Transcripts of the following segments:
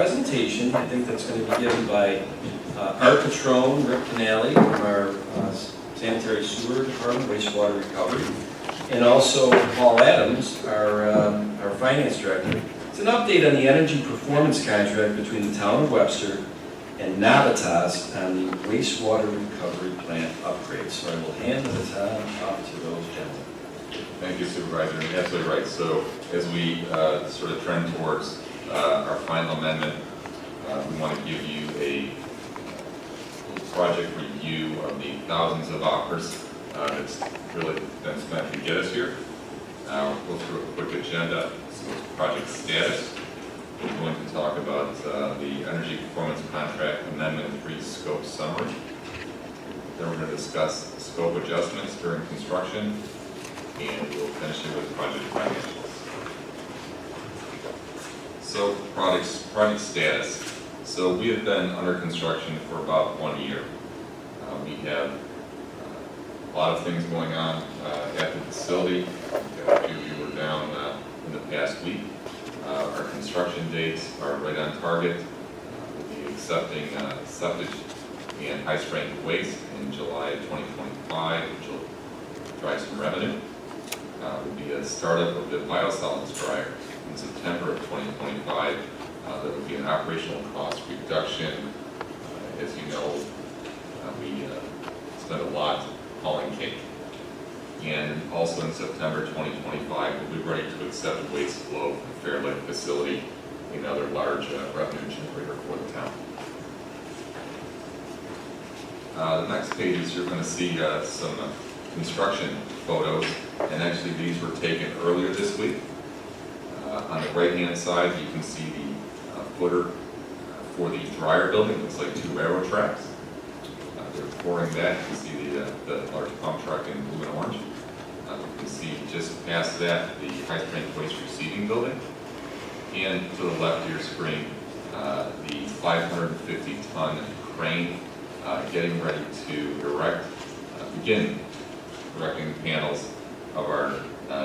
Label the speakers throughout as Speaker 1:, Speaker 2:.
Speaker 1: presentation, I think that's going to be given by Art Patrone, Rick Canali from our Sanitary Sewer Department, Wastewater Recovery, and also Paul Adams, our Finance Director. It's an update on the energy performance contract between the town of Webster and Navitas on the wastewater recovery plant upgrade. So I will hand the baton off to those gentlemen.
Speaker 2: Thank you, Supervisor. You're absolutely right. So as we sort of trend towards our final amendment, we want to give you a project review of the thousands of hours that's really been spent to get us here. We'll go through a quick agenda. So project status. We're going to talk about the Energy Performance Contract Amendment 3 Scope Summary. Then we're going to discuss scope adjustments during construction, and we'll finish it with project financials. So project status. So we have been under construction for about 1 year. We have a lot of things going on at the facility. We've got a few who were down in the past week. Our construction dates are right on target. We'll be accepting septic and high-strength waste in July of 2025, which will drive some revenue. Will be a startup of the biosolids dryer in September of 2025. That would be an operational cost reduction. As you know, we spent a lot hauling cake. And also in September 2025, we'll be ready to accept waste flow from the Fair Lake facility, another large revenue generator for the town. The next page is you're going to see some construction photos, and actually these were taken earlier this week. On the right-hand side, you can see the footer for the dryer building. It looks like 2 railroad tracks. They're pouring that. You can see the large pump truck in blue and orange. You can see just past that the high-strength waste receiving building. And to the left of your screen, the 550-ton crane getting ready to begin erecting the panels of our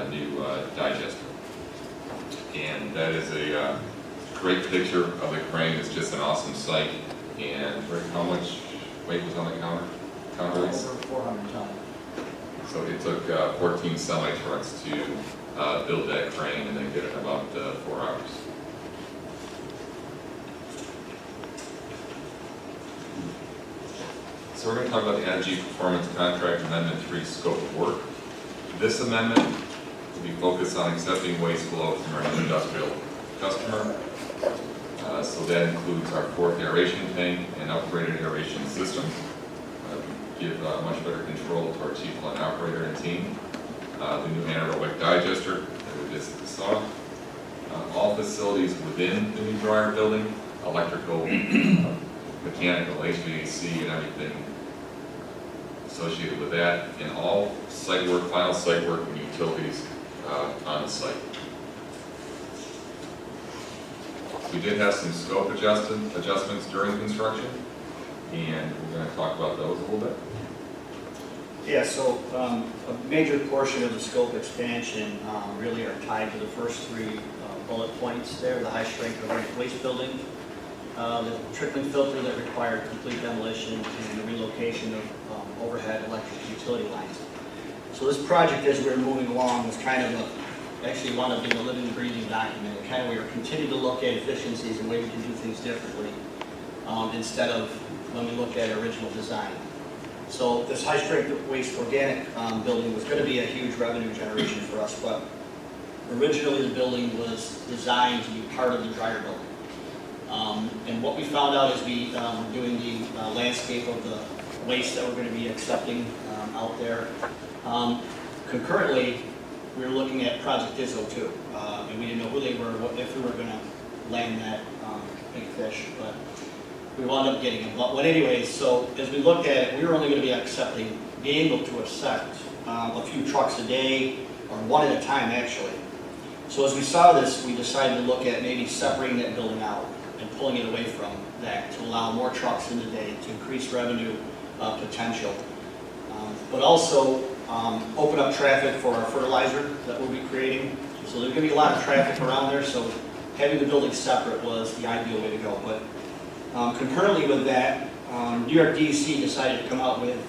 Speaker 2: new digester. And that is a great picture of the crane. It's just an awesome sight. And Rick, how much weight was on the counter?
Speaker 3: Over 400 tons.
Speaker 2: So it took 14 semi-trucks to build that crane, and they did it in about 4 hours. So we're going to talk about the Energy Performance Contract Amendment 3 Scope of Work. This amendment will be focused on accepting waste flow from our new industrial customer. So that includes our 4th aeration tank and upgraded aeration system. Give much better control to our chief line operator and team. The new anaerobic digester that we just saw. All facilities within the new dryer building, electrical, mechanical, HVAC, and everything associated with that, and all site work, final site work, and utilities on the site. We did have some scope adjustments during construction, and we're going to talk about those a little bit.
Speaker 3: Yeah, so a major portion of the scope expansion really are tied to the first 3 bullet points there, the high-strength waste building, the trickling filter that required complete demolition, and the relocation of overhead electric utility lines. So this project, as we were moving along, was kind of actually wound up being a living, breathing document. And kind of we were continuing to look at efficiencies and ways we can do things differently instead of when we looked at original design. So this high-strength waste organic building was going to be a huge revenue generation for us, but originally the building was designed to be part of the dryer building. And what we found out as we were doing the landscape of the waste that we're going to be accepting out there, concurrently we were looking at Project ISO 2, and we didn't know who they were, if we were going to land that big fish, but we wound up getting them. But anyways, so as we looked at it, we were only going to be being able to accept a few trucks a day, or 1 at a time actually. So as we saw this, we decided to look at maybe separating that building out and pulling it away from that to allow more trucks in the day to increase revenue potential. But also open up traffic for our fertilizer that we'll be creating. So there's going to be a lot of traffic around there, so having the buildings separate was the ideal way to go. But concurrently with that, New York DEC decided to come out with,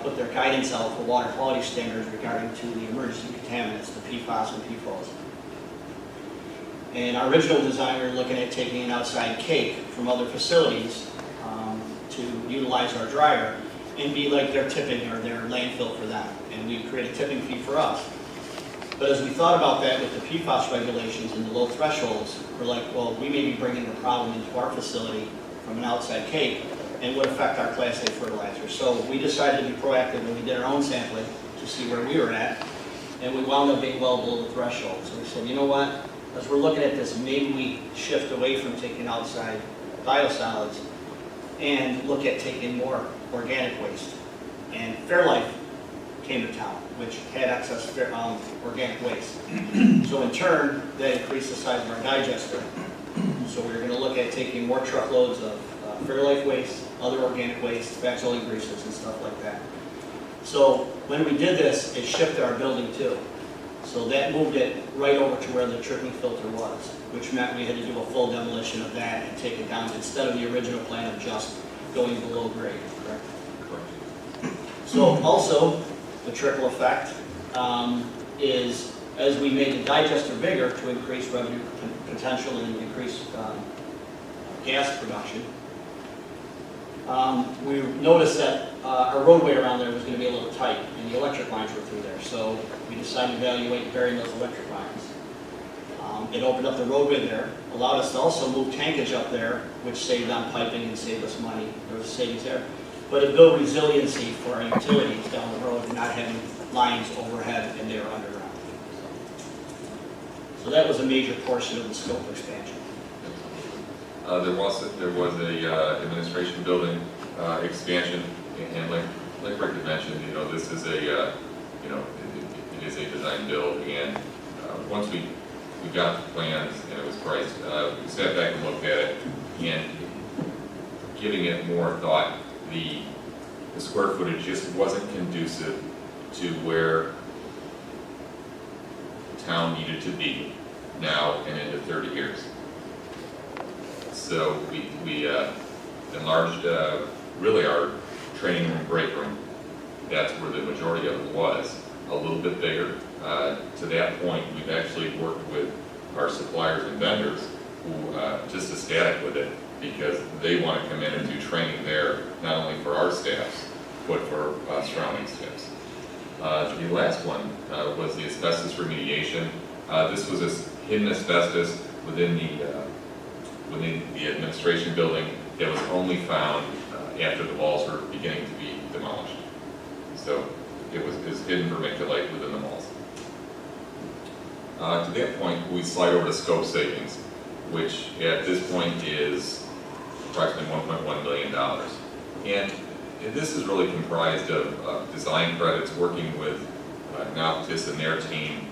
Speaker 3: put their guidance out for water quality standards regarding to the emergency contaminants, the PFAS and PFOS. And our original design, we were looking at taking an outside cake from other facilities to utilize our dryer and be like their tipping or their landfill for them. And we create a tipping fee for us. But as we thought about that with the PFAS regulations and the low thresholds, we're like, well, we may be bringing the problem into our facility from an outside cake and would affect our Class A fertilizer. So we decided to be proactive and we did our own sampling to see where we were at. And we wound up being well below the threshold. So we said, you know what? As we're looking at this, maybe we shift away from taking outside biosolids and look at taking more organic waste. And Fairlife came to town, which had excess organic waste. So in turn, that increased the size of our digester. So we're going to look at taking more truckloads of Fairlife waste, other organic waste, fat oil greases and stuff like that. So when we did this, it shifted our building too. So that moved it right over to where the trickling filter was, which meant we had to do a full demolition of that and take it down instead of the original plan of just going below grade, correct?
Speaker 2: Correct.
Speaker 3: So also, the trickle effect is as we made the digester bigger to increase revenue potential and increase gas production, we noticed that our roadway around there was going to be a little tight and the electric lines were through there. So we decided to evaluate burying those electric lines. It opened up the roadway there, allowed us to also move tankage up there, which saved on piping and saved us money. There was savings there. But it built resiliency for our utilities down the road and not having lines overhead and they were underground. So that was a major portion of the scope expansion.
Speaker 2: There was a administration building expansion, and like Rick had mentioned, this is a it is a design build, and once we got the plans and it was priced, we sat back and looked at it, and giving it more thought, the square footage just wasn't conducive to where the town needed to be now and into 30 years. So we enlarged really our training room, break room. That's where the majority of it was, a little bit bigger. To that point, we've actually worked with our suppliers and vendors who just ecstatic with it because they want to come in and do training there, not only for our staffs, but for surrounding staffs. The last one was the asbestos remediation. This was a hidden asbestos within the administration building that was only found after the walls were beginning to be demolished. So it was hidden vermiculite within the walls. To that point, we slide over to scope savings, which at this point is approximately $1.1 million. And this is really comprised of design credits, working with Noctis and their team,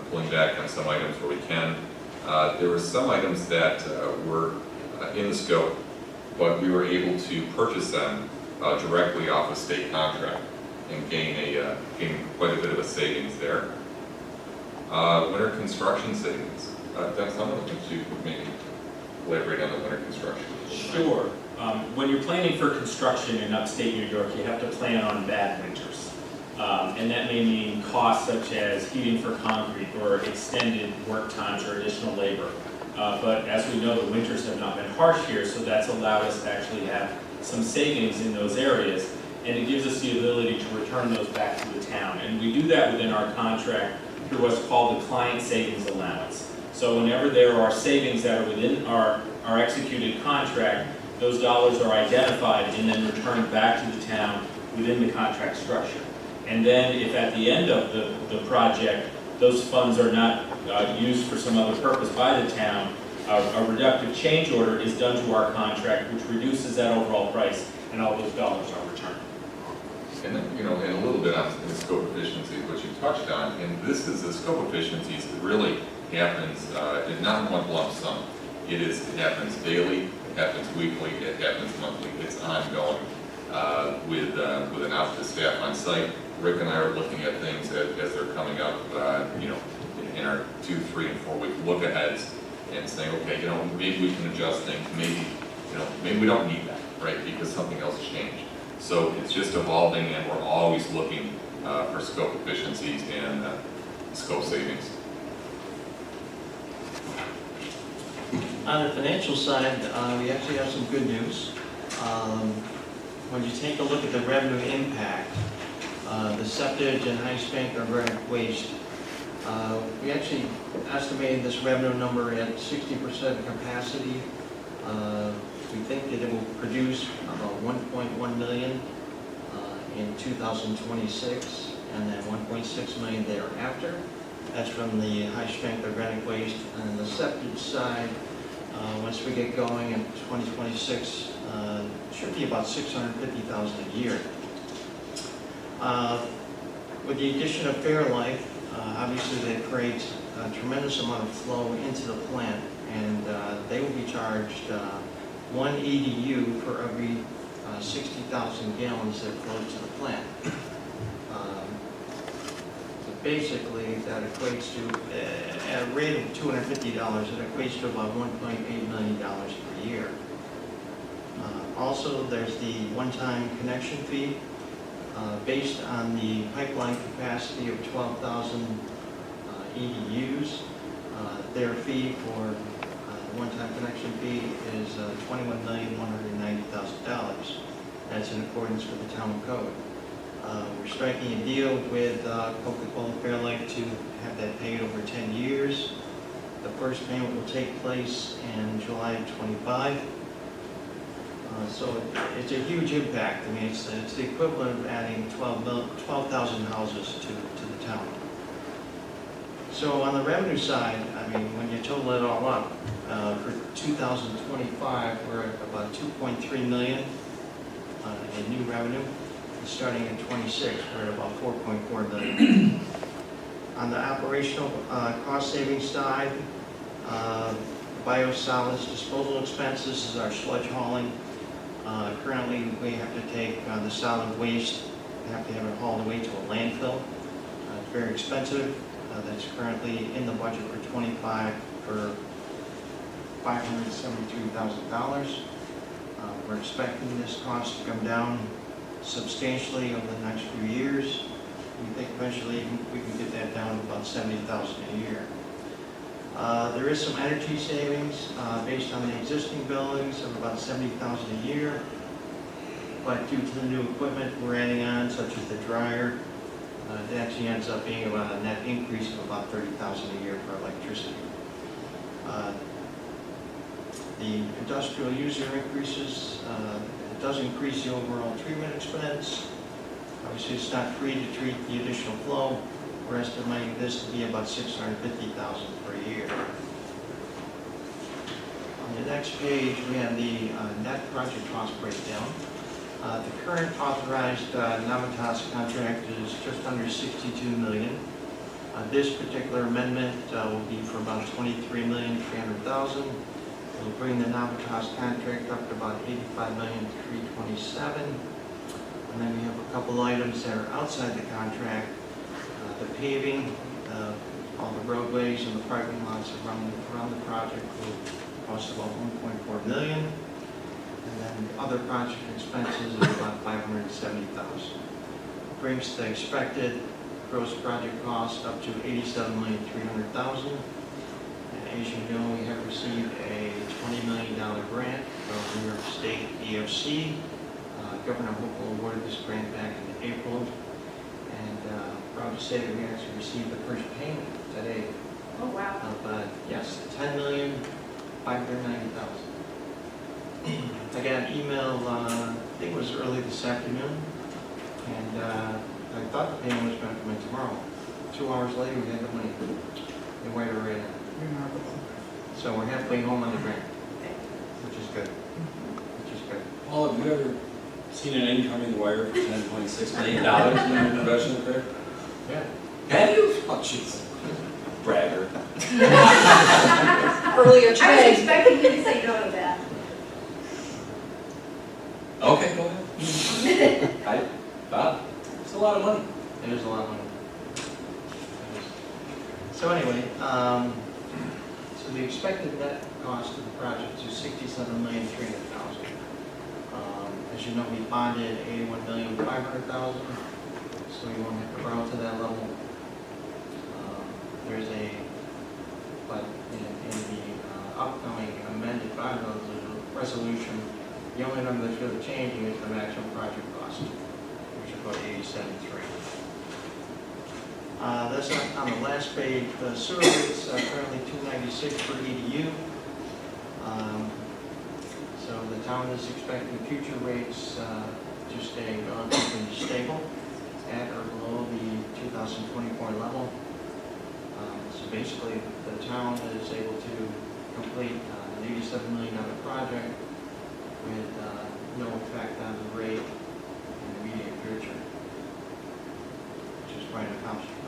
Speaker 2: pulling back on some items where we can. There were some items that were in the scope, but we were able to purchase them directly off a state contract and gain quite a bit of a savings there. Winter construction savings. That's some of the things you could maybe elaborate on the winter construction.
Speaker 4: Sure. When you're planning for construction in upstate New York, you have to plan on bad winters. And that may mean costs such as heating for concrete or extended work times or additional labor. But as we know, the winters have not been harsh here, so that's allowed us to actually have some savings in those areas. And it gives us the ability to return those back to the town. And we do that within our contract through what's called the client savings allowance. So whenever there are savings that are within our executed contract, those dollars are identified and then returned back to the town within the contract structure. And then if at the end of the project, those funds are not used for some other purpose by the town, a reductive change order is done to our contract, which reduces that overall price, and all those dollars are returned.
Speaker 2: And then, and a little bit on the scope efficiencies, which you touched on, and this is the scope efficiencies that really happens, not in one lump sum. It happens daily, it happens weekly, it happens monthly. It's ongoing with an outfit staff on site. Rick and I are looking at things as they're coming up, in our 2, 3, and 4 week look aheads and saying, okay, you know, maybe we can adjust things, maybe, you know, maybe we don't need that, right, because something else changed. So it's just evolving, and we're always looking for scope efficiencies and scope savings.
Speaker 5: On the financial side, we actually have some good news. When you take a look at the revenue impact, the septic and high strength organic waste, we actually estimated this revenue number at 60% capacity. We think that it will produce about 1.1 million in 2026, and then 1.6 million thereafter. That's from the high strength organic waste. And the septic side, once we get going in 2026, should be about 650,000 a year. With the addition of Fairlife, obviously that creates a tremendous amount of flow into the plant, and they will be charged 1 EDU for every 60,000 gallons that flow to the plant. So basically, that equates to, at a rate of $250, it equates to about $1.8 million per year. Also, there's the one-time connection fee. Based on the pipeline capacity of 12,000 EDUs, their fee for the one-time connection fee is $21,190,000. That's in accordance with the town code. We're striking a deal with Coca-Cola Fairlife to have that paid over 10 years. The first payment will take place in July of 25. So it's a huge impact. I mean, it's the equivalent of adding 12,000 houses to the town. So on the revenue side, I mean, when you total it all up, for 2025, we're at about 2.3 million in new revenue. And starting in 26, we're at about 4.4 million. On the operational cost savings side, biosolids disposal expenses is our sludge hauling. Currently, we have to take the solid waste, we have to have it hauled away to a landfill. It's very expensive. That's currently in the budget for 25 for $572,000. We're expecting this cost to come down substantially over the next few years. We think eventually we can get that down to about $70,000 a year. There is some energy savings based on the existing buildings of about $70,000 a year, but due to the new equipment we're adding on, such as the dryer, it actually ends up being about a net increase of about $30,000 a year for electricity. The industrial user increases, it does increase the overall treatment expense. Obviously, it's not free to treat the additional flow. We're estimating this to be about $650,000 per year. On the next page, we have the net project cost breakdown. The current authorized Navitas contract is just under $62 million. This particular amendment will be for about $23,300,000. It'll bring the Navitas contract up to about $85,327,000. And then we have a couple items that are outside the contract. The paving, all the roadways and the parking lots around the project will cost about $1.4 million. And then other project expenses of about $570,000. Brings the expected gross project cost up to $87,300,000. And as you know, we have received a $20 million grant from New York State EFC. Governor Hochul awarded this grant back in April. And proud to say that we actually received the first payment today.
Speaker 6: Oh, wow.
Speaker 5: Of, yes, $10,590,000. I got an email, I think it was early this afternoon, and I thought the payment was going to come in tomorrow. 2 hours later, we had the money. They wired it right in.
Speaker 6: Remarkable.
Speaker 5: So we're halfway home on the grant, which is good. Which is good.
Speaker 1: Paul, have you ever seen an incoming wire for $10.6 million in your professional career?
Speaker 5: Yeah.
Speaker 1: Have you? Oh, jeez. Bragger.
Speaker 6: Earlier
Speaker 7: I was
Speaker 6: today.
Speaker 7: expecting you to say no to that.
Speaker 1: Okay, go ahead. Bob, it's a lot of money.
Speaker 5: It is a lot of money. So anyway, So the expected net cost of the project is $67,300,000. As you know, we bonded $81,500,000, so we won't have to borrow to that level. But in the upcoming amended bond resolution, the only number that's really changing is the maximum project cost, which is about $87,300,000. That's on the last page. The sewer rates are currently $296 per EDU. So the town is expecting future rates to stay relatively stable at or below the 2024 level. So basically, the town is able to complete an $87 million project with no effect on the rate in the immediate future, which is quite an accomplishment.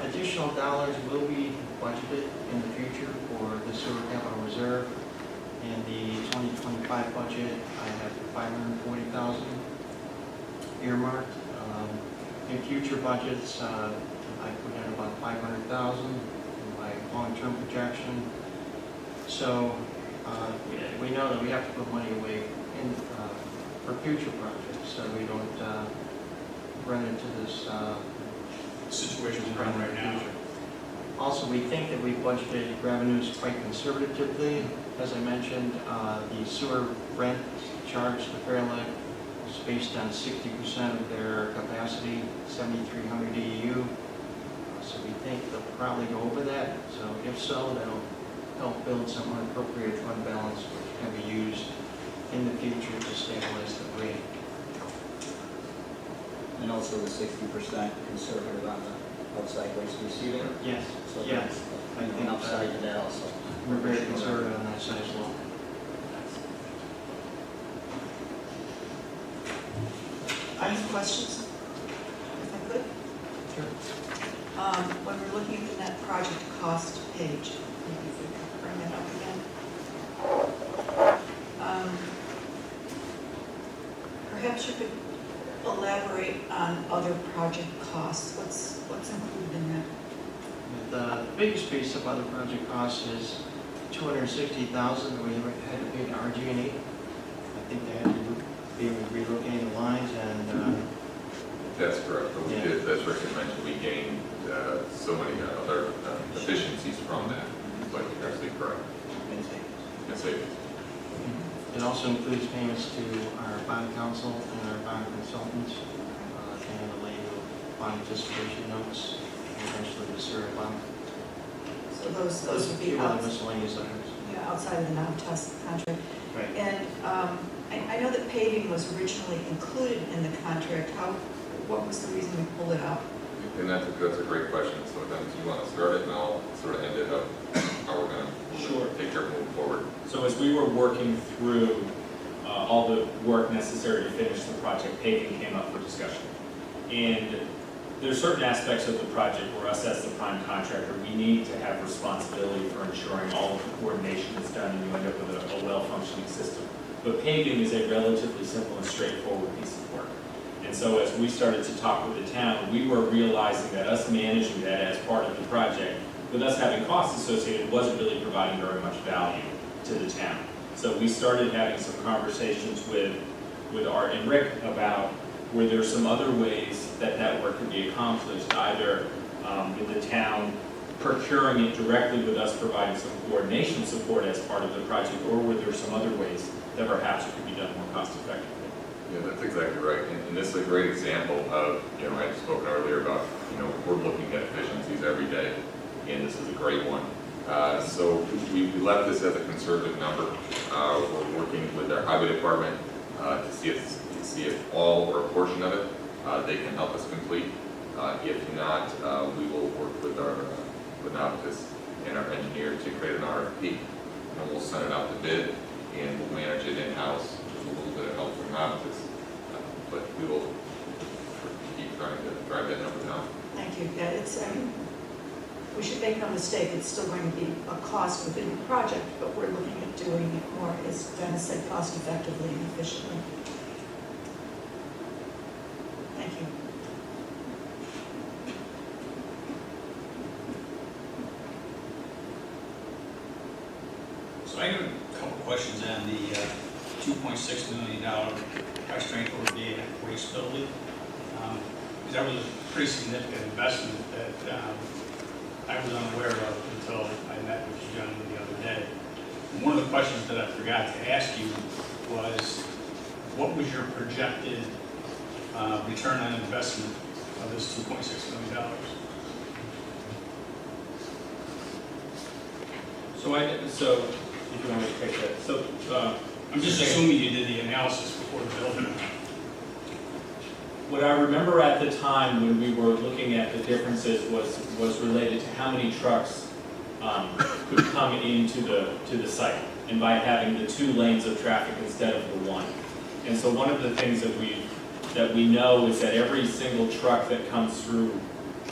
Speaker 5: Additional dollars will be budgeted in the future for the sewer capital reserve. In the 2025 budget, I have $540,000 earmarked. In future budgets, I put in about $500,000 in my long-term projection. So we know that we have to put money away for future projects, so we don't run into this
Speaker 4: Situation we're in right now.
Speaker 5: Also, we think that we budgeted revenues quite conservatively. As I mentioned, the sewer rent charged to Fair Lake is based on 60% of their capacity, 7,300 EU. So we think they'll probably go over that. So if so, that'll help build some unappropriated fund balance, which can be used in the future to stabilize the rate.
Speaker 3: And also the 60% conservative on the outside waste receiving.
Speaker 5: Yes.
Speaker 3: So
Speaker 5: Yes.
Speaker 3: I think an upside to that also.
Speaker 5: We're very conservative on that side as well.
Speaker 6: I have questions, if I could.
Speaker 5: Sure.
Speaker 6: When we're looking at the net project cost page, maybe if we could bring that up again. Perhaps you could elaborate on other project costs. What's included in that?
Speaker 5: The biggest piece of other project costs is $260,000 that we had to pay to RG&E. I think they had to be relocating the lines and
Speaker 2: That's correct. But we
Speaker 5: Yeah.
Speaker 2: did, as Rick had mentioned, we gained so many other efficiencies from that. But you're absolutely correct. And savings.
Speaker 5: it also includes payments to our bond counsel and our bond consultants and the lay of bond anticipation notes and eventually the sewer bond.
Speaker 6: So those would be
Speaker 5: Few other miscellaneous items.
Speaker 6: outside of the non-test contract.
Speaker 5: Right.
Speaker 6: And I know that paving was originally included in the contract. What was the reason we pulled it out?
Speaker 2: And that's a great question. So then do you want to start it and I'll sort of end it up how we're going to
Speaker 4: Sure.
Speaker 2: take care of moving forward.
Speaker 4: So as we were working through all the work necessary to finish the project, paving came up for discussion. And there's certain aspects of the project where us as the prime contractor, we need to have responsibility for ensuring all of the coordination is done and you end up with a well-functioning system. But paving is a relatively simple and straightforward piece of work. And so as we started to talk with the town, we were realizing that us managing that as part of the project, with us having costs associated, wasn't really providing very much value to the town. So we started having some conversations with Art and Rick about were there some other ways that that work could be accomplished, either with the town procuring it directly with us providing some coordination support as part of the project, or were there some other ways that perhaps it could be done more cost effectively?
Speaker 2: Yeah, that's exactly right. And this is a great example of, I had spoken earlier about, we're looking at efficiencies every day, and this is a great one. So we left this as a conservative number. We're working with our highway department to see if all or a portion of it they can help us complete. If not, we will work with our Navitas and our engineer to create an RFP, and we'll send it out to bid, and we'll manage it in-house with a little bit of help from Navitas. But we will keep trying to drive that number down.
Speaker 6: Thank you. Yeah, we should make no mistake, it's still going to be a cost within the project, but we're looking at doing it more, as Dennis said, cost effectively and efficiently. Thank you.
Speaker 8: on the $2.6 million high-strength organic waste building. Because that was a pretty significant investment that I was unaware of until I met with you gentlemen the other day. And one of the questions that I forgot to ask you was, what was your projected return on investment of this $2.6 million?
Speaker 4: So if you want me to take that, so,
Speaker 8: I'm just assuming you did the analysis before the building.
Speaker 4: what I remember at the time when we were looking at the differences was related to how many trucks could come into the site, and by having the 2 lanes of traffic instead of the 1. And so one of the things that we know is that every single truck that comes through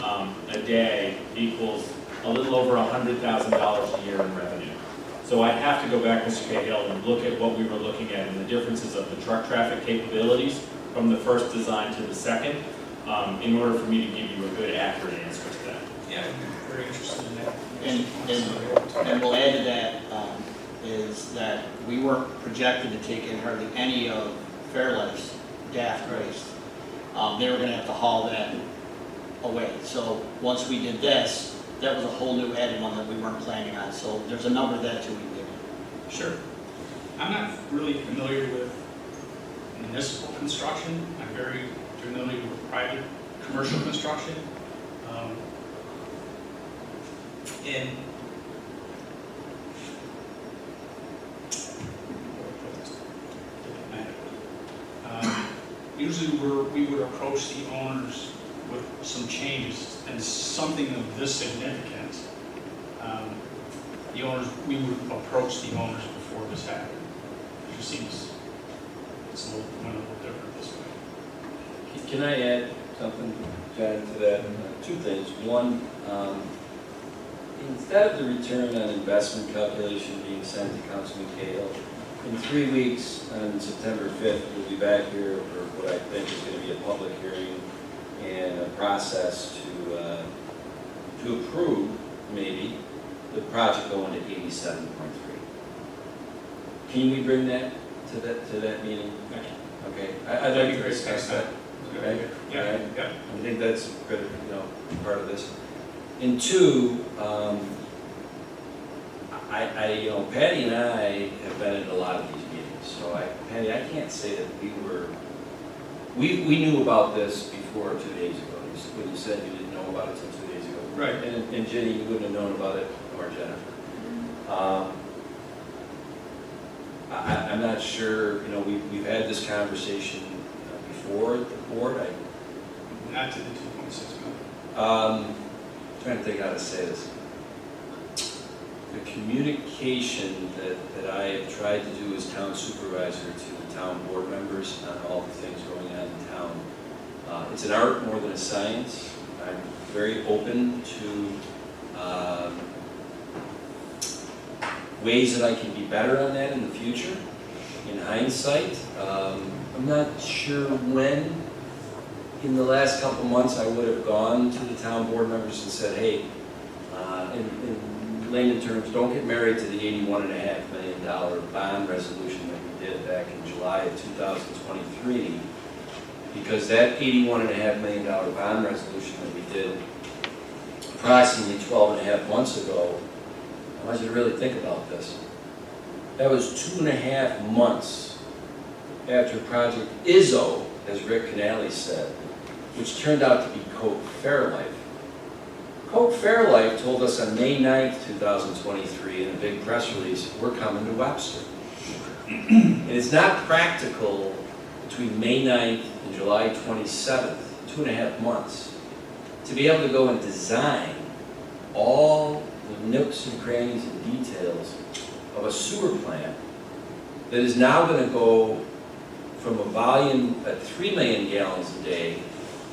Speaker 4: a day equals a little over $100,000 a year in revenue. So I'd have to go back, Mr. Cahill, and look at what we were looking at and the differences of the truck traffic capabilities from the first design to the second, in order for me to give you a good, accurate answer to that.
Speaker 8: Yeah, I'm very interested in that.
Speaker 3: And we'll add to that, is that we weren't projected to take in hardly any of Fairlife's DAF waste. They were gonna have to haul that away. So once we did this, that was a whole new added one that we weren't planning on. So there's a number of that too we did.
Speaker 8: Sure. I'm not really familiar with municipal construction. I'm very familiar with private commercial construction. And usually we would approach the owners with some changes and something of this significance. We would approach the owners before this happened. It just seems it's a little different this way.
Speaker 1: Can I add something, John, to that? 2 things. One, instead of the return on investment calculation being sent to Councilman Cahill, in 3 weeks, on September 5th, we'll be back here for what I think is going to be a public hearing and a process to approve, maybe, the project going to 87.3. Can we bring that to that meeting? Okay, I'd like to discuss that. Okay?
Speaker 8: Yeah,
Speaker 1: All right?
Speaker 8: yeah.
Speaker 1: I think that's good, part of this. And 2, Patty and I have been in a lot of these meetings, so Patty, I can't say that we knew about this before 2 days ago. When you said you didn't know about it until 2 days ago.
Speaker 8: Right.
Speaker 1: And Jenny, you wouldn't have known about it, or Jennifer. I'm not sure, we've had this conversation before at the board.
Speaker 8: Not to the 2.6 million.
Speaker 1: Trying to think how to say this. The communication that I have tried to do as town supervisor to the town board members on all the things going on in town, it's an art more than a science. I'm very open to ways that I can be better on that in the future, in hindsight. I'm not sure when, in the last couple months, I would have gone to the town board members and said, hey, in layman terms, don't get married to the $81.5 million bond resolution that we did back in July of 2023, because that $81.5 million bond resolution that we did approximately 12.5 months ago, I want you to really think about this. That was 2.5 months after Project Izzo, as Rick Canale said, which turned out to be Coke Fairlife. Coke Fairlife told us on May 9th, 2023, in a big press release, we're coming to Webster. And it's not practical between May 9th and July 27th, 2.5 months, to be able to go and design all the nooks and crannies and details of a sewer plant that is now going to go from a volume at 3 million gallons a day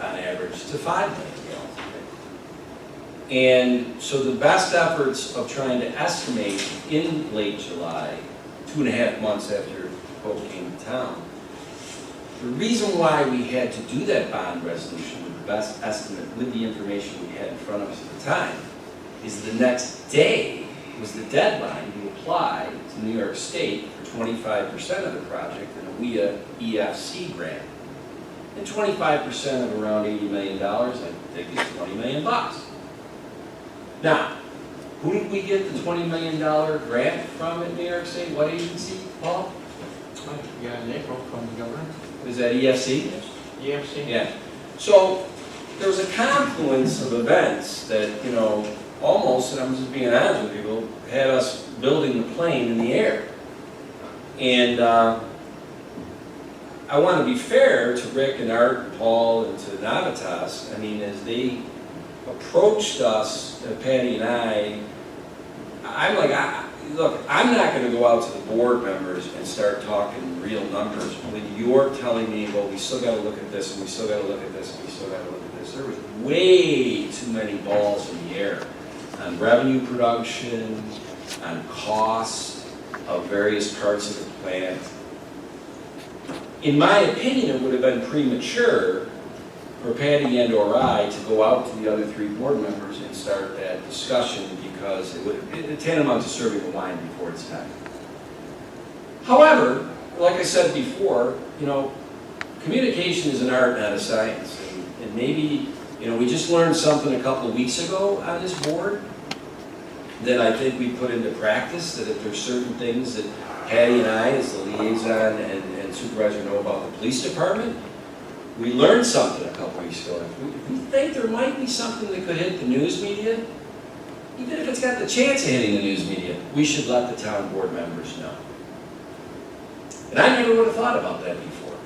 Speaker 1: on average to 5 million gallons a day. And so the best efforts of trying to estimate in late July, 2.5 months after Coke came to town, the reason why we had to do that bond resolution with the best estimate with the information we had in front of us at the time is the next day was the deadline to apply to New York State for 25% of the project in a WIA EFC grant. And 25% of around $80 million, I think is $20 million bucks. Now, who did we get the $20 million grant from in New York State? What agency, Paul?
Speaker 5: Yeah, in April from the governor,
Speaker 1: Is that EFC?
Speaker 5: EFC.
Speaker 1: Yeah. So there was a confluence of events that, almost, and I'm just being honest with you, had us building the plane in the air. And I want to be fair to Rick and Art and Paul and to Navitas. I mean, as they approached us, Patty and I'm like, look, I'm not going to go out to the board members and start talking real numbers when you're telling me, well, we still got to look at this, and we still got to look at this, and we still got to look at this. There was way too many balls in the air on revenue production, on cost of various parts of the plant. In my opinion, it would have been premature for Patty and or I to go out to the other three board members and start that discussion because it tantamount to serving the wine before it's time. However, like I said before, communication is an art, not a science. And maybe, we just learned something a couple of weeks ago on this board that I think we put into practice, that if there's certain things that Patty and I, as the liaison and supervisor, know about the police department, we learned something a couple weeks ago. If we think there might be something that could hit the news media, even if it's got the chance of hitting the news media, we should let the town board members know. And I never would have thought about that before.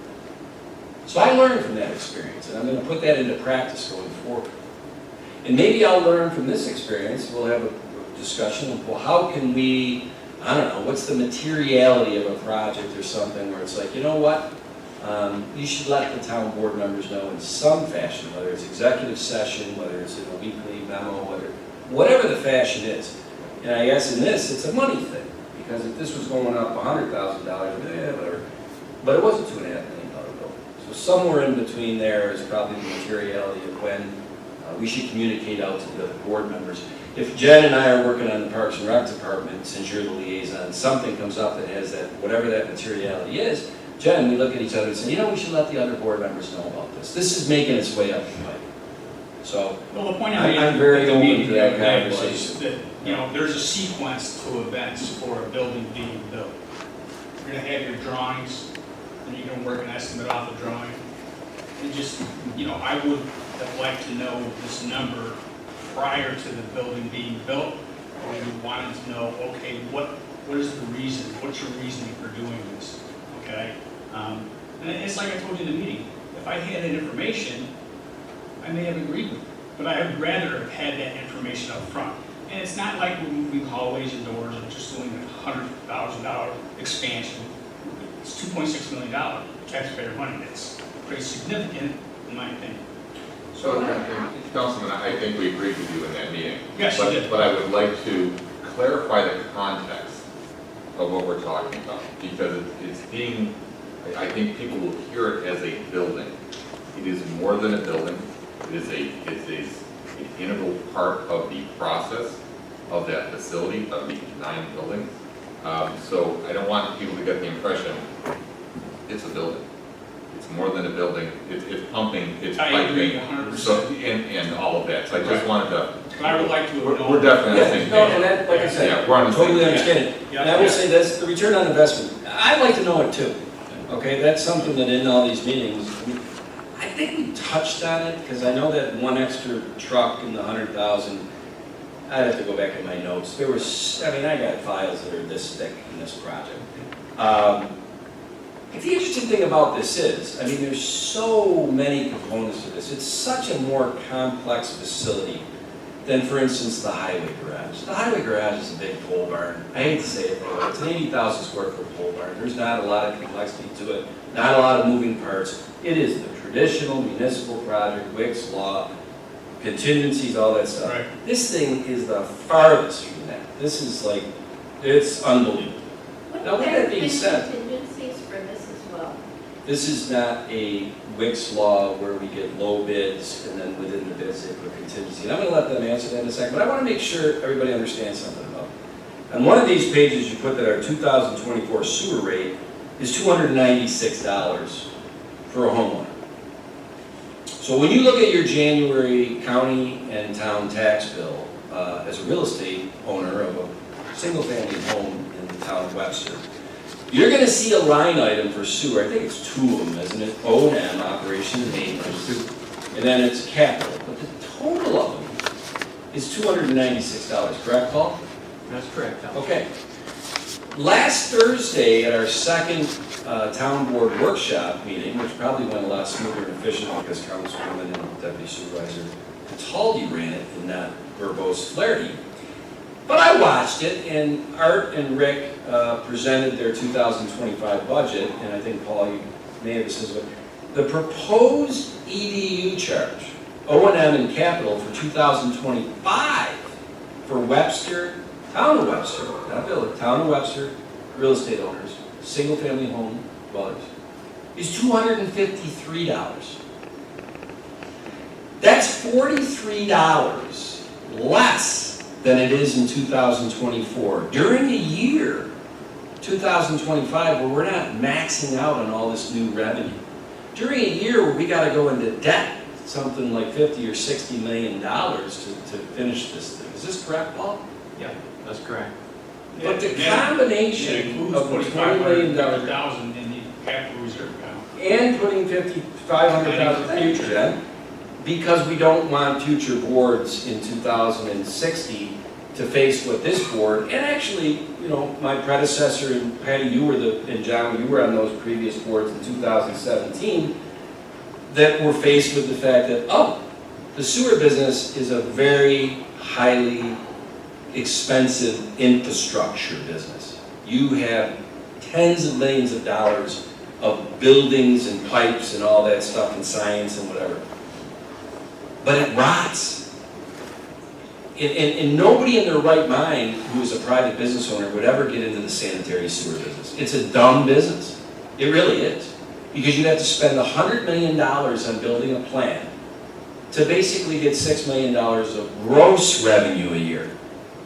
Speaker 1: So I learned from that experience, and I'm going to put that into practice going forward. And maybe I'll learn from this experience. We'll have a discussion of, well, how can we, I don't know, what's the materiality of a project or something where it's like, you know what? You should let the town board members know in some fashion, whether it's executive session, whether it's in a weekly memo, whatever the fashion is. And I guess in this, it's a money thing, because if this was going up $100,000, whatever, but it wasn't $2.5 million bill. So somewhere in between there is probably the materiality of when we should communicate out to the board members. If Jen and I are working on the Parks and Rec department, since you're the liaison, something comes up that has that, whatever that materiality is, Jen, we look at each other and say, we should let the other board members know about this. This is making its way up the pipe. So,
Speaker 8: Well, the point I made
Speaker 1: I'm very
Speaker 8: at the
Speaker 1: open
Speaker 8: meeting
Speaker 1: to
Speaker 8: the other
Speaker 1: that
Speaker 8: day was
Speaker 1: conversation.
Speaker 8: that, there's a sequence to events for a building being built. You're gonna have your drawings, and you're gonna work an estimate off the drawing. And just, I would have liked to know this number prior to the building being built. Or we wanted to know, okay, what is the reason? What's your reasoning for doing this? Okay? And it's like I told you in the meeting, if I had that information, I may have agreed with it, but I would rather have had that information up front. And it's not like we're moving hallways and doors and just doing a $100,000 expansion. It's $2.6 million taxpayer money. That's pretty significant, in my opinion.
Speaker 2: So, Councilman, I think we agreed with you in that meeting.
Speaker 8: Yes, you did.
Speaker 2: But I would like to clarify the context of what we're talking about, because it's being, I think people will hear it as a building. It is more than a building. It's an integral part of the process of that facility, of the 9 buildings. So I don't want people to get the impression it's a building. It's more than a building. It's pumping, it's
Speaker 8: I agree
Speaker 2: piping,
Speaker 8: 100%.
Speaker 2: so, and all of that. So I just wanted to,
Speaker 8: But I would like to have known.
Speaker 2: we're definitely on the
Speaker 1: Yeah,
Speaker 2: same
Speaker 1: no,
Speaker 2: page.
Speaker 1: and that, like I said,
Speaker 2: Yeah, we're on the same
Speaker 1: totally
Speaker 2: page.
Speaker 1: understand it.
Speaker 8: Yeah.
Speaker 1: And I will say this, the return on investment, I'd like to know it too. Okay, that's something that in all these meetings, I think we touched on it, because I know that one extra truck in the 100,000, I'd have to go back in my notes. There was, I got files that are this thick in this project. The interesting thing about this is, there's so many components to this. It's such a more complex facility than, for instance, the highway garage. The highway garage is a big pole barn. I hate to say it, but it's an 80,000 square foot pole barn. There's not a lot of complexity to it, not a lot of moving parts. It is the traditional municipal project, Wick's Law, contingencies, all that stuff.
Speaker 8: Right.
Speaker 1: This thing is the farthest from that. This is like, it's unbelievable. Now, with that being said,
Speaker 7: Contingencies for this as well.
Speaker 1: this is not a Wick's Law where we get low bids and then within the bids they put contingency. And I'm going to let them answer that in a second, but I want to make sure everybody understands something about it. On one of these pages, you put that our 2024 sewer rate is $296 for a homeowner. So when you look at your January county and town tax bill, as a real estate owner of a single-family home in the town of Webster, you're gonna see a line item for sewer, I think it's two of them, isn't it? O&M, operation and maintenance, and then it's capital, but the total of them is $296, correct, Paul?
Speaker 5: That's correct, Tom.
Speaker 1: Okay. Last Thursday at our second town board workshop meeting, which probably went a lot smoother and efficient because Councilwoman and Deputy Supervisor Cataldi ran it in that verbose clarity. But I watched it, and Art and Rick presented their 2025 budget, and I think, Paul, you may have said the proposed EDU charge, O&M and capital for 2025 for Webster, town of Webster, not village, town of Webster, real estate owners, single-family home dwellers, is $253. That's $43 less than it is in 2024. During a year, 2025, where we're not maxing out on all this new revenue. During a year where we got to go into debt, something like $50 or $60 million to finish this thing. Is this correct, Paul?
Speaker 5: Yeah, that's correct.
Speaker 1: But the
Speaker 8: Yeah,
Speaker 1: combination
Speaker 8: it includes
Speaker 1: of the $20 million
Speaker 8: $2,500,000 in the capital reserve account.
Speaker 1: and putting $500,000 for future then, because we don't want future boards in 2060 to face what this board, and actually, you know, my predecessor, and Patty, and John, you were on those previous boards in 2017, that were faced with the fact that, oh, the sewer business is a very highly expensive infrastructure business. You have tens of millions of dollars of buildings and pipes and all that stuff and science and whatever. But it rots. And nobody in their right mind who is a private business owner would ever get into the sanitary sewer business. It's a dumb business. It really is. Because you'd have to spend $100 million on building a plant to basically get $6 million of gross revenue a year.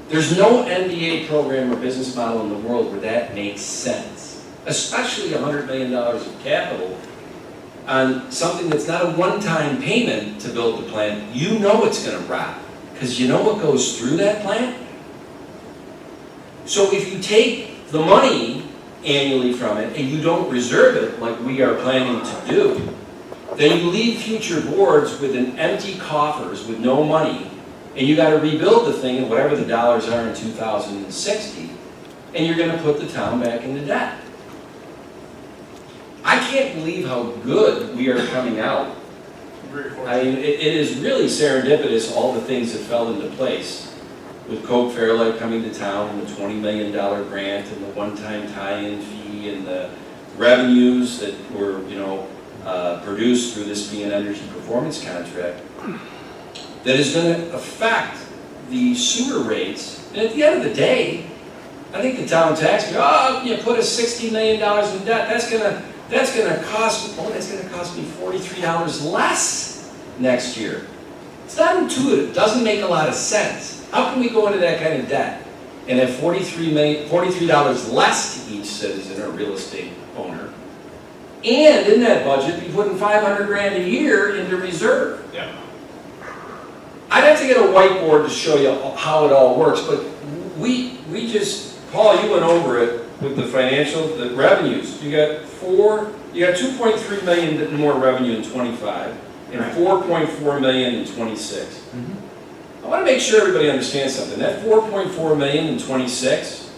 Speaker 1: There's no MBA program or business model in the world where that makes sense. Especially $100 million of capital on something that's not a one-time payment to build the plant. You know it's going to rot. Because you know what goes through that plant? So if you take the money annually from it and you don't reserve it like we are planning to do, then you leave future boards with an empty coffers with no money, and you got to rebuild the thing at whatever the dollars are in 2060, and you're going to put the town back into debt. I can't believe how good we are coming out.
Speaker 8: Very fortunate.
Speaker 1: I mean, it is really serendipitous, all the things that fell into place. With Coke Fairlight coming to town, and the $20 million grant, and the one-time tie-in fee, and the revenues that were, produced through this being an energy performance contract, that is going to affect the sewer rates. And at the end of the day, I think the town taxpayer, you put us $60 million in debt, that's going to cost me $43 less next year. It's not intuitive. It doesn't make a lot of sense. How can we go into that kind of debt and have $43 less to each citizen or real estate owner, and in that budget be putting $500,000 a year into reserve?
Speaker 8: Yeah.
Speaker 1: I'd have to get a whiteboard to show you how it all works, but we just, Paul, you went over it with the the revenues. You got 2.3 million more revenue in 25 and 4.4 million in 26. I want to make sure everybody understands something. That 4.4 million in 26,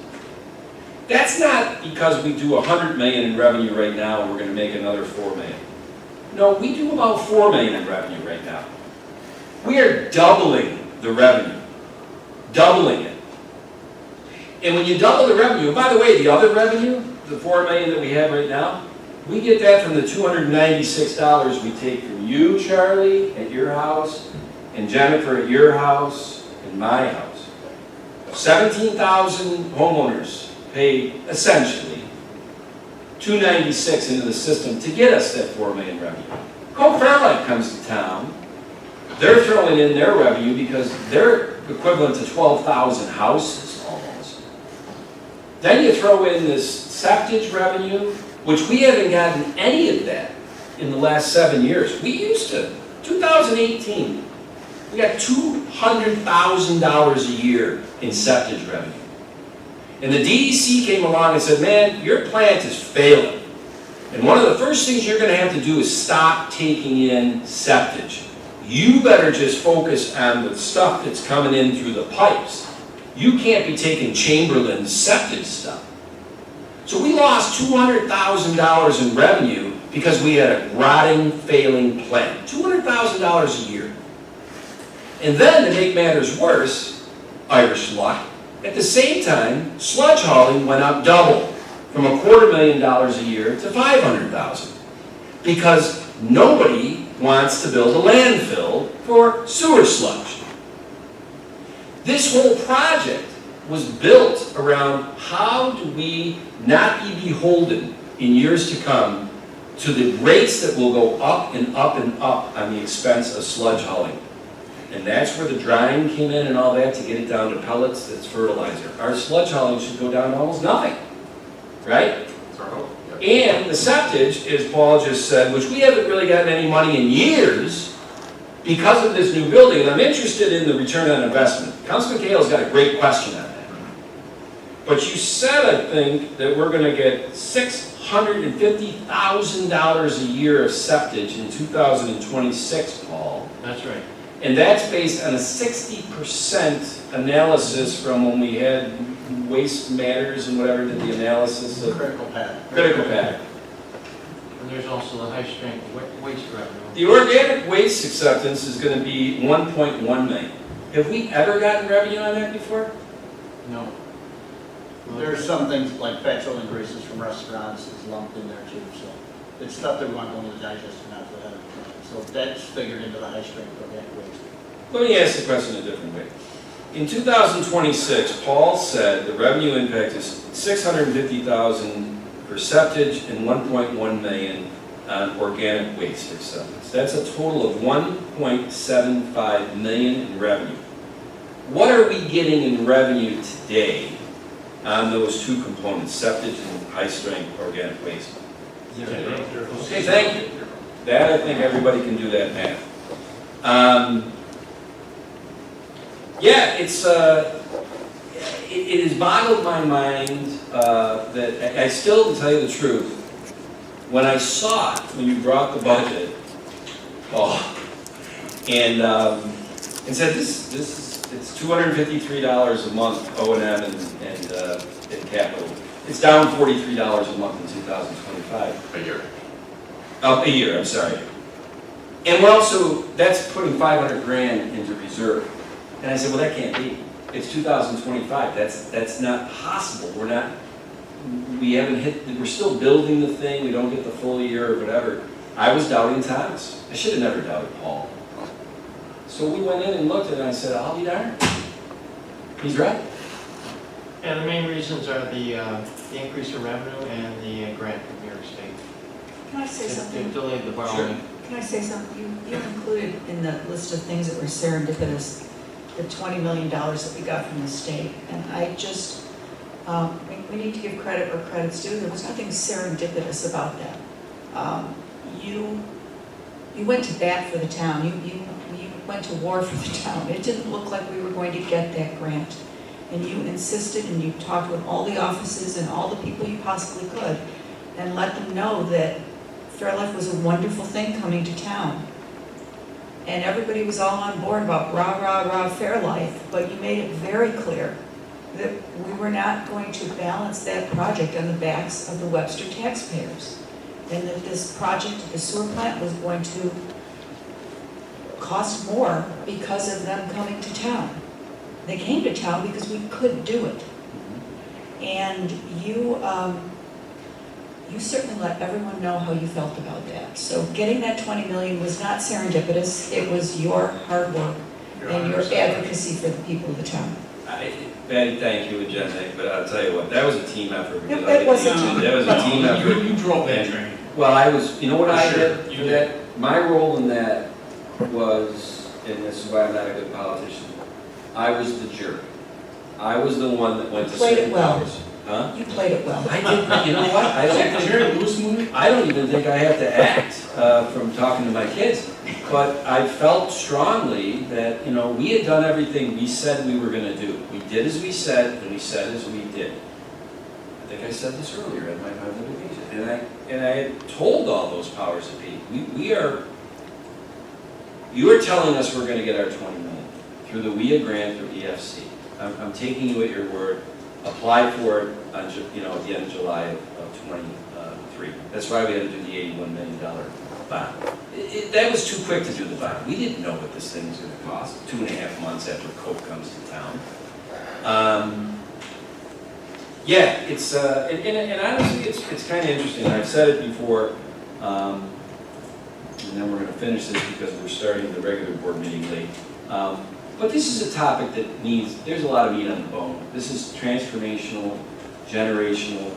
Speaker 1: that's not because we do 100 million in revenue right now and we're going to make another 4 million. No, we do about 4 million in revenue right now. We are doubling the revenue. Doubling it. And when you double the revenue, and by the way, the other revenue, the 4 million that we have right now, we get that from the $296 we take from you, Charlie, at your house, and Jennifer at your house, and my house. 17,000 homeowners pay, essentially, $296 into the system to get us that 4 million revenue. Coke Fairlight comes to town. They're throwing in their revenue because they're equivalent to 12,000 houses, almost. Then you throw in this septage revenue, which we haven't gotten any of that in the last 7 years. We used to. 2018, we got $200,000 a year in septage revenue. And the DEC came along and said, man, your plant is failing. And one of the first things you're gonna have to do is stop taking in septage. You better just focus on the stuff that's coming in through the pipes. You can't be taking Chamberlain's septic stuff. So we lost $200,000 in revenue because we had a rotting, failing plant. $200,000 a year. And then, to make matters worse, Irish luck, at the same time, sludge hauling went up double, from $250,000 a year to $500,000. Because nobody wants to build a landfill for sewer sludge. This whole project was built around how do we not be beholden in years to come to the rates that will go up and up and up on the expense of sludge hauling. And that's where the drying came in and all that to get it down to pellets, that's fertilizer. Our sludge hauling should go down to almost nothing, right? And the septage, as Paul just said, which we haven't really gotten any money in years because of this new building, and I'm interested in the return on investment. Councilman Cahill's got a great question on that. But you said, I think, that we're gonna get $650,000 a year of septage in 2026, Paul.
Speaker 5: That's right.
Speaker 1: And that's based on a 60% analysis from when we had Waste Matters and whatever did the analysis of
Speaker 3: Critical path.
Speaker 1: critical path.
Speaker 5: And there's also the high strength waste revenue.
Speaker 1: The organic waste acceptance is going to be 1.1 million. Have we ever gotten revenue on that before?
Speaker 5: No.
Speaker 3: There's some things like petroleum greases from restaurants is lumped in there too, so it's stuff that we want to go into the digestion after that. So that's figured into the high strength organic waste.
Speaker 1: Let me ask the question a different way. In 2026, Paul said the revenue impact is $650,000 for septage and 1.1 million on organic waste acceptance. That's a total of 1.75 million in revenue. What are we getting in revenue today on those two components, septage and high-strength organic waste? Okay, thank you. That, I think everybody can do that math. Yeah, it has boggled my mind that I still, to tell you the truth, when I saw it, when you brought the budget, and said it's $253 a month O&M and capital. It's down $43 a month in 2025.
Speaker 2: A year.
Speaker 1: A year, I'm sorry. And we're also, that's putting 500 grand into reserve. And I said, well, that can't be. It's 2025. That's not possible. We haven't hit, we're still building the thing. We don't get the full year or whatever. I was doubting Thomas. I should have never doubted Paul. So we went in and looked at it and I said, I'll be darned. He's right.
Speaker 5: And the main reasons are the increase in revenue and the grant from New York State.
Speaker 6: Can I say something?
Speaker 5: They've delayed the borrowing.
Speaker 6: Can I say something? You included in the list of things that were serendipitous, the $20 million that we got from the state. And I just, we need to give credit where credit's due. There was nothing serendipitous about that. You went to bat for the town. You went to war for the town. It didn't look like we were going to get that grant. And you insisted and you talked with all the offices and all the people you possibly could and let them know that Fairlife was a wonderful thing coming to town. And everybody was all on board about rah, rah, rah, Fairlife, but you made it very clear that we were not going to balance that project on the backs of the Webster taxpayers. And that this project, the sewer plant, was going to cost more because of them coming to town. They came to town because we could do it. And you certainly let everyone know how you felt about that. So getting that 20 million was not serendipitous, it was your hard work and your advocacy for the people of the town.
Speaker 1: Patty, thank you, and Jen, but I'll tell you what, that was a team effort.
Speaker 6: It was a team.
Speaker 1: That was a team effort.
Speaker 8: You drove that train.
Speaker 1: Well, I was, you know what I
Speaker 8: Sure,
Speaker 1: did
Speaker 8: you
Speaker 1: for
Speaker 8: did.
Speaker 1: that? My role in that was, and this is why I'm not a good politician, I was the jerk. I was the one that went to
Speaker 6: Played it
Speaker 1: certain
Speaker 6: well.
Speaker 1: towers. Huh?
Speaker 6: You played it well.
Speaker 1: I did, you know what? I
Speaker 8: Is
Speaker 1: don't
Speaker 8: that
Speaker 1: think,
Speaker 8: Jerry Lewis movie?
Speaker 1: I don't even think I have to act from talking to my kids. But I felt strongly that, you know, we had done everything we said we were gonna do. We did as we said, and we said as we did. I think I said this earlier at my public meeting, and I had told all those powers that be, you are telling us we're gonna get our 20 million through the WIA grant through EFC. I'm taking you at your word. Apply for it on, you know, at the end of July of 23. That's why we had to do the $81 million bond. That was too quick to do the bond. We didn't know what this thing was gonna cost 2.5 months after Coke comes to town. Yeah, it's, and honestly, it's kind of interesting. I've said it before, and then we're going to finish this because we're starting the regular board meeting late. But this is a topic that needs, there's a lot of meat on the bone. This is transformational, generational.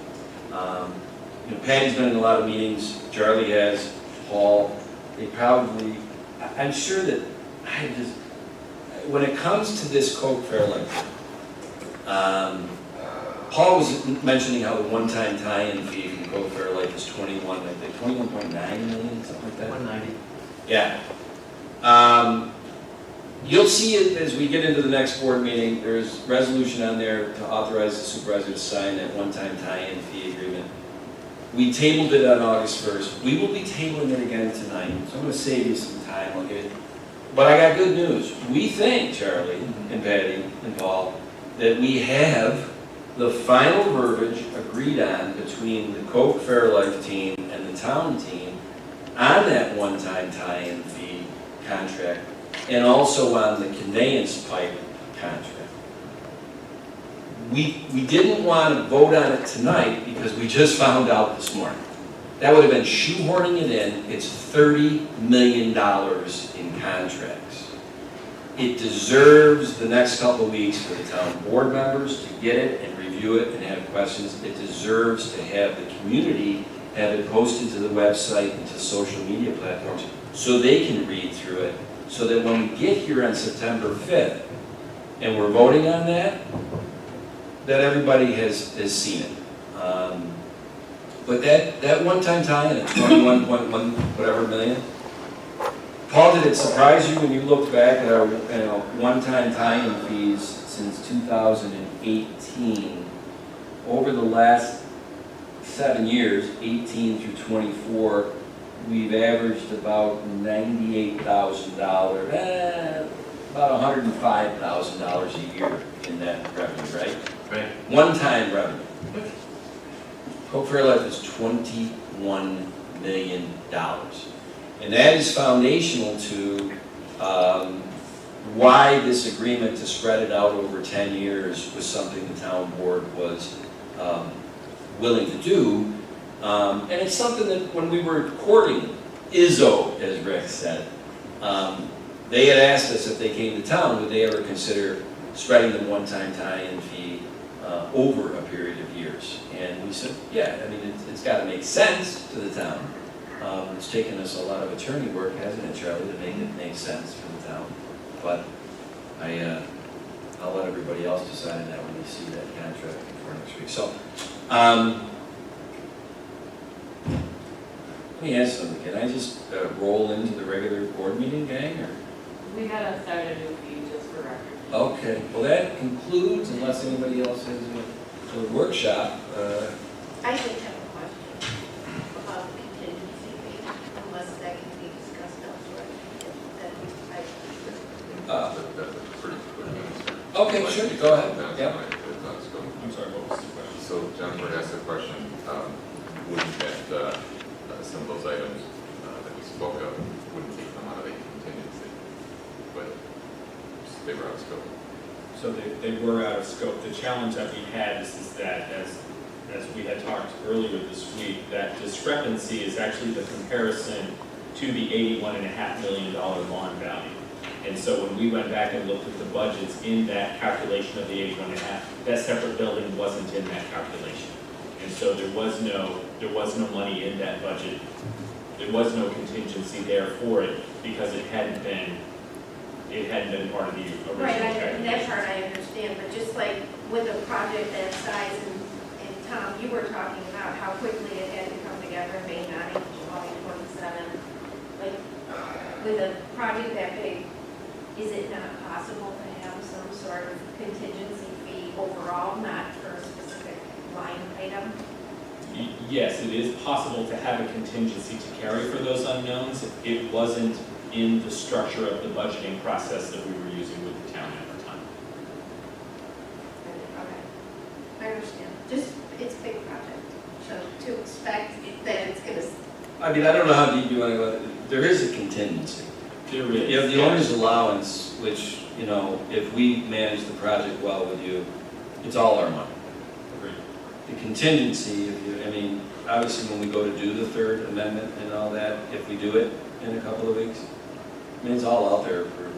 Speaker 1: You know, Patty's been in a lot of meetings, Charlie has, Paul. They probably, I'm sure that, when it comes to this Coke Fairlight, Paul was mentioning how the one-time tie-in fee from Coke Fairlight is 21.9 million, something like that.
Speaker 5: 190.
Speaker 1: Yeah. You'll see it as we get into the next board meeting. There's resolution on there to authorize the supervisor to sign that one-time tie-in fee agreement. We tabled it on August 1st. We will be tabling it again tonight, so I'm going to save you some time. I'll get it. But I got good news. We think, Charlie and Patty and Paul, that we have the final verbiage agreed on between the Coke Fairlife team and the town team on that one-time tie-in fee contract, and also on the conveyance pipe contract. We didn't want to vote on it tonight because we just found out this morning. That would have been shoehorning it in. It's $30 million in contracts. It deserves the next couple of weeks for the town board members to get it and review it and have questions. It deserves to have the community have it posted to the website and to social media platforms so they can read through it, so that when we get here on September 5th and we're voting on that, that everybody has seen it. But that one-time tie-in at 21.1 whatever million, Paul, did it surprise you when you looked back at our one-time tie-in fees since 2018? Over the last 7 years, 18 through 24, we've averaged about $98,000, about $105,000 a year in that revenue, right?
Speaker 5: Right.
Speaker 1: One-time revenue. Coke Fairlife is $21 million. And that is foundational to why this agreement to spread it out over 10 years was something the town board was willing to do. And it's something that when we were courting Izzo, as Rick said, they had asked us if they came to town, would they ever consider spreading the one-time tie-in fee over a period of years. And we said, yeah, I mean, it's got to make sense to the town. It's taken us a lot of attorney work, hasn't it, Charlie, to make it make sense for the town. But I'll let everybody else decide on that when they see that contract before next week. So, let me ask something. Can I just roll into the regular board meeting, gang? Or?
Speaker 7: We gotta start a new fee just for record.
Speaker 1: Okay. Well, that concludes, unless anybody else has a workshop.
Speaker 7: I just have a question about the contingency fee, unless that can be discussed elsewhere.
Speaker 2: That's a pretty quick answer.
Speaker 1: Okay, sure. Go ahead.
Speaker 2: That's
Speaker 1: Yep.
Speaker 2: fine. That's good.
Speaker 4: I'm sorry, what was the question?
Speaker 2: So Jennifer asked a question, wouldn't that, some of those items that we spoke of, wouldn't take them out of a contingency, but they were out of scope.
Speaker 4: So they were out of scope. The challenge that we had is that, as we had talked earlier this week, that discrepancy is actually the comparison to the $81.5 million bond value. And so when we went back and looked at the budgets in that calculation of the 81.5, that separate building wasn't in that calculation. And so there was no money in that budget. There was no contingency there for it because it hadn't been part of the original
Speaker 7: Right,
Speaker 4: calculation.
Speaker 7: that part I understand, but just like with a project that size Tom, you were talking about how quickly it had to come together, May 9th, July 27th. Like, with a project that big, is it not possible to have some sort of contingency fee overall, not for a specific line item?
Speaker 4: Yes, it is possible to have a contingency to carry for those unknowns. It wasn't in the structure of the budgeting process that we were using with the town at the time.
Speaker 7: Okay, I understand. Just, it's a big project, so to expect that it's gonna,
Speaker 1: I mean, I don't know how deep you want to go. There is a contingency.
Speaker 4: There is.
Speaker 1: You have the owner's allowance, which, you know, if we manage the project well with you, it's all our money.
Speaker 4: Agreed.
Speaker 1: The contingency, if you, I mean, obviously when we go to do the third amendment and all that, if we do it in a couple of weeks, I mean, it's all out there for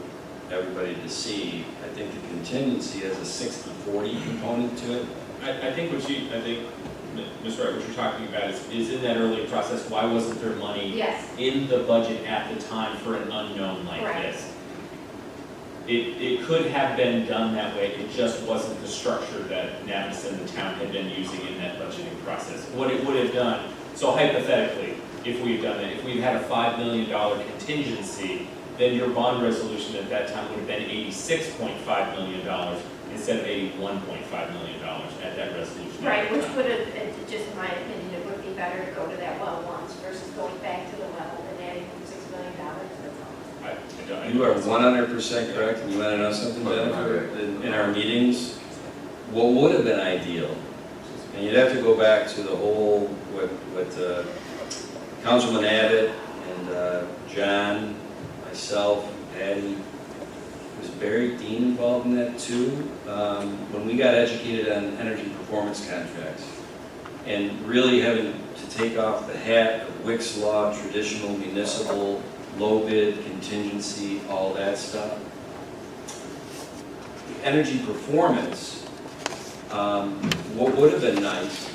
Speaker 1: everybody to see. I think the contingency has a 60-40 component to it.
Speaker 4: I think Ms. Wright, what you're talking about is in that early process, why wasn't there money
Speaker 7: yes,
Speaker 4: in the budget at the time for an unknown like
Speaker 7: Right.
Speaker 4: this? It could have been done that way, it just wasn't the structure that Navis and the town had been using in that budgeting process. What it would have done, so hypothetically, if we had done that, if we had a $5 million contingency, then your bond resolution at that time would have been $86.5 million instead of $81.5 million at that resolution.
Speaker 7: right, which would have, just in my opinion, it would be better to go to that well once versus going back to the well and adding $6 million, that's all.
Speaker 1: You are 100% correct, and you want to know something, Jennifer? In our meetings, what would have been ideal, and you'd have to go back to the whole, what Councilman Abbott and John, myself, Patty, was Barry Dean involved in that too? When we got educated on energy performance contracts, and really having to take off the hat of Wick's Law, traditional municipal, low bid, contingency, all that stuff. The energy performance, what would have been nice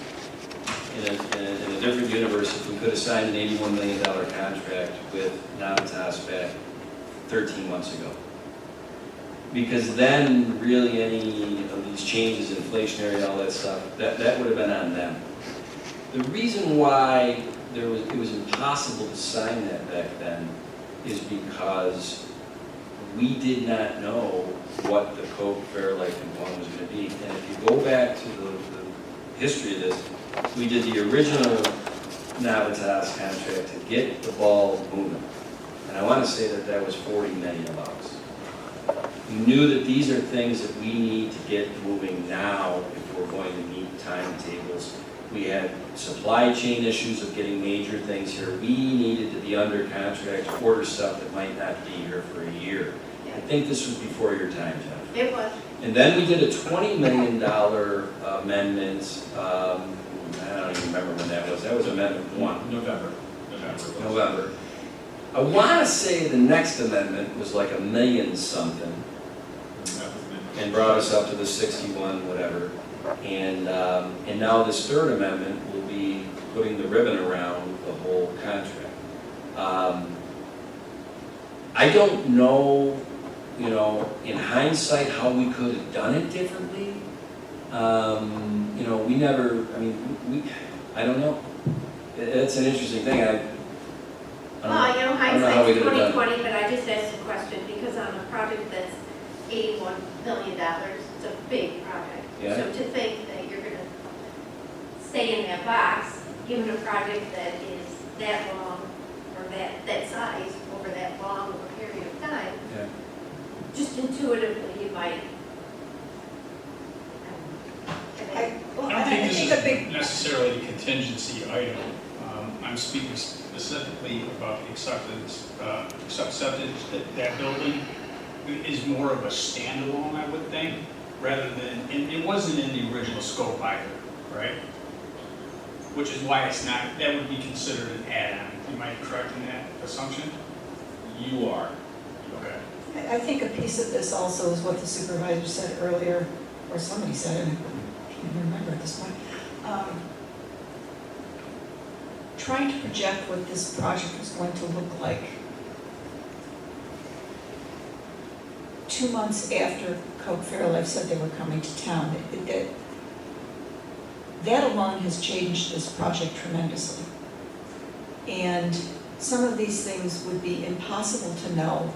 Speaker 1: in a different universe if we could have signed an $81 million contract with Navitas back 13 months ago. Because then really any of these changes, inflationary, all that stuff, that would have been on them. The reason why it was impossible to sign that back then is because we did not know what the Coke Fairlight component was going to be. And if you go back to the history of this, we did the original Navitas contract to get the ball moving. And I want to say that was $40 million. We knew that these are things that we need to get moving now if we're going to meet timetables. We had supply chain issues of getting major things here. We needed to be under contract to order stuff that might not be here for a year. I think this was before your time, Jennifer.
Speaker 7: It was,
Speaker 1: And then we did a $20 million amendment. I don't even remember when that was. That was Amendment 1. November. I want to say the next amendment was like $1 million something and brought us up to the 61, whatever. And now this third amendment will be putting the ribbon around the whole contract. I don't know, you know, in hindsight, how we could have done it differently. You know, we never, I mean, I don't know. It's an interesting thing. I don't
Speaker 7: well, you know,
Speaker 1: I don't know how we
Speaker 7: hindsight's
Speaker 1: could have done it.
Speaker 7: 20/20, but I just asked a question because on a project that's $81 million, it's a big project.
Speaker 1: Yeah.
Speaker 7: So to think that you're gonna stay in that box, given a project that is that long, or that size, over that long of a period of time,
Speaker 1: Yeah.
Speaker 7: just intuitively, you might.
Speaker 6: I
Speaker 8: I don't think this is necessarily a contingency item. I'm speaking specifically about the acceptance, that building is more of a standalone, I would think, rather than, and it wasn't in the original scope either, right? Which is why it's not, that would be considered an add-on. Am I correct in that assumption?
Speaker 4: You are.
Speaker 8: Okay.
Speaker 6: I think a piece of this also is what the supervisor said earlier, or somebody said, and I can't even remember at this point. Trying to project what this project was going to look like 2 months after Coke Fairlife said they were coming to town. that alone has changed this project tremendously. And some of these things would be impossible to know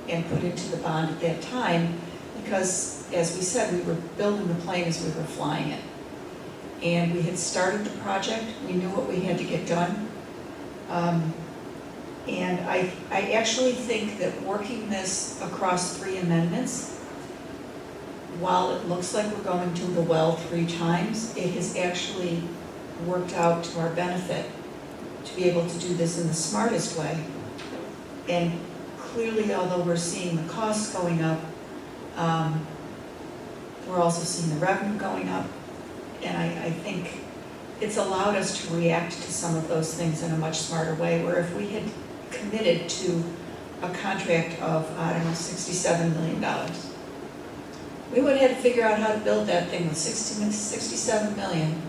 Speaker 6: and put into the bond at that time, because, as we said, we were building the plane as we were flying it. And we had started the project, we knew what we had to get done. And I actually think that working this across 3 amendments, while it looks like we're going to the well 3 times, it has actually worked out to our benefit to be able to do this in the smartest way. And clearly, although we're seeing the costs going up, we're also seeing the revenue going up. And I think it's allowed us to react to some of those things in a much smarter way, where if we had committed to a contract of, I don't know, $67 million, we would have had to figure out how to build that thing with $67 million,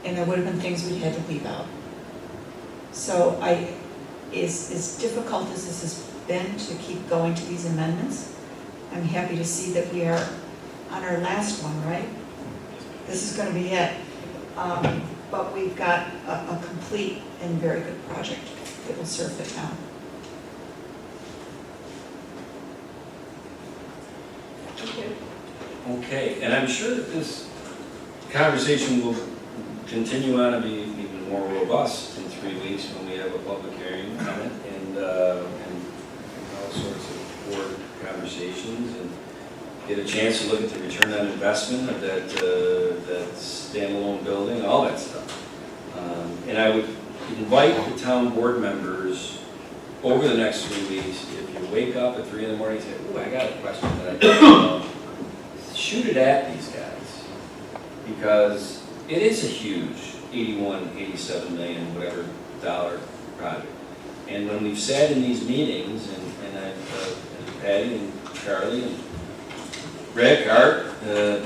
Speaker 6: and there would have been things we had to leave out. So as difficult as this has been to keep going to these amendments, I'm happy to see that we are on our last one, right? This is going to be it. But we've got a complete and very good project that will serve the town.
Speaker 1: Okay, and I'm sure that this conversation will continue on and be even more robust in 3 weeks when we have a public hearing on it, and all sorts of board conversations, and get a chance to look at the return on investment of that standalone building, all that stuff. And I would invite the town board members over the next 3 weeks, if you wake up at 3 in the morning and say, ooh, I got a question that I don't know, shoot it at these guys, because it is a huge 81, 87 million, whatever dollar project. And when we've sat in these meetings, and Patty and Charlie and Rick, Art,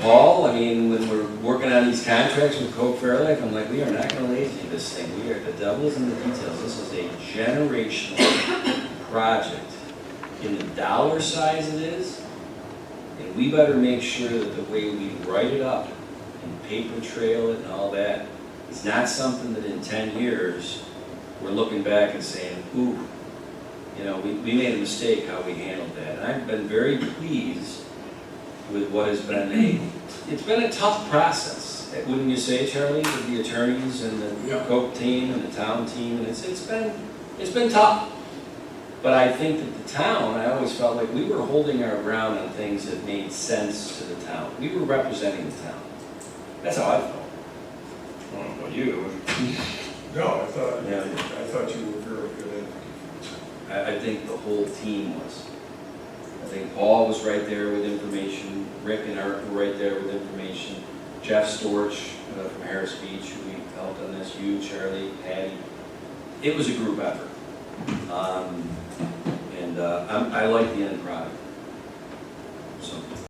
Speaker 1: Paul, I mean, when we're working on these contracts with Coke Fairlife, I'm like, we are not going to lazy this thing. The devil is in the details. This is a generational project in the dollar size it is, and we better make sure that the way we write it up and paper trail it and all that is not something that in 10 years we're looking back and saying, ooh, you know, we made a mistake how we handled that. And I've been very pleased with what has been it's been a tough process, wouldn't you say, Charlie, with the attorneys and the Coke team and the town team, and it's been tough. But I think that the town, I always felt like we were holding our ground on things that made sense to the town. We were representing the town. That's how I felt. I don't know about you.
Speaker 9: No, I thought you were very good at it.
Speaker 1: I think the whole team was. I think Paul was right there with information, Rick and Art were right there with information, Jeff Storch from Harris Beach, who we helped on this, you, Charlie, Patty. It was a group effort. I like the end product.